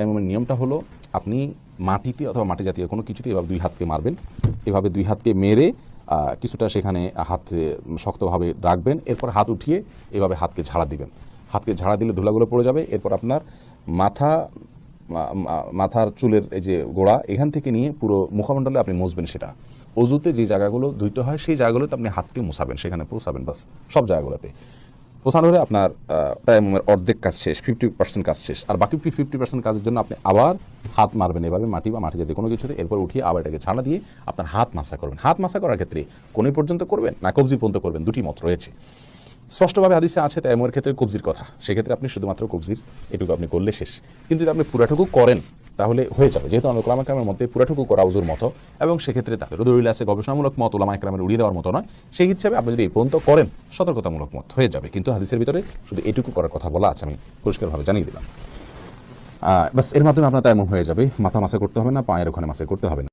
তায়াম্মুমের নিয়মটা হলো আপনি মাটিতে অথবা মাটি জাতীয় কোনো কিছুতে এভাবে দুই হাতকে মারবেন, এভাবে দুই হাতকে মেরে কিছুটা সেখানে হাতে শক্তভাবে রাখবেন, এরপর হাত উঠিয়ে এভাবে হাতকে ঝাড়া দিবেন। হাতকে ঝাড়া দিলে ধুলাগুলো পড়ে যাবে। এরপর আপনার মাথার চুলের এই যে গোড়া এখান থেকে নিয়ে পুরো মুখমণ্ডলে আপনি মুছবেন। সেটা অজুতে যে জায়গাগুলো ধুইতে হয় সেই জায়গাগুলোতে আপনি হাতকে মুছাবেন, সেখানে পৌঁছাবেন, বাস সব জায়গাগুলোতে পৌঁছানো হলে আপনার তায়াম্মুমের অর্ধেক কাজ শেষ, 50% কাজ শেষ। আর বাকি 50% কাজের জন্য আপনি আবার হাত মারবেন এভাবে মাটি বা মাটি জাতীয় কোনো কিছুতে, এরপর উঠিয়ে আবার এটাকে ছাড়া দিয়ে আপনার হাত মাসা করবেন। হাত মাসা করার ক্ষেত্রে কোণে পর্যন্ত করবেন না কবজি পর্যন্ত করবেন, দুটি মত রয়েছে। স্পষ্টভাবে হাদিসে আছে তায়াম্মুমের ক্ষেত্রে কবজির কথা, সেক্ষেত্রে আপনি শুধুমাত্র কবজির এটুকু আপনি করলে শেষ। কিন্তু যদি আপনি পুরাটুকু করেন তাহলে হয়ে যাবে, যেহেতু আমরা ওলামা কেরামের মধ্যে পুরাটুকু করা উজুর মতো, এবং সেক্ষেত্রে তাদেরও দলিল আছে, গবেষণামূলক মত, ওলামা কেরামের উড়িয়ে দেওয়ার মতো নয়। সেই হিসাবে আপনি যদি এই পর্যন্ত করেন সতর্কতামূলক মত হয়ে যাবে। কিন্তু হাদিসের ভিতরে শুধু এটুকু করার কথা বলা আছে, আমি পরিষ্কারভাবে জানিয়ে দিলাম। বাস এর মাধ্যমে আপনার তায়াম্মুম হয়ে যাবে। মাথা মাসা করতে হবে না, পায়ের ওখানে মাসা করতে হবে না।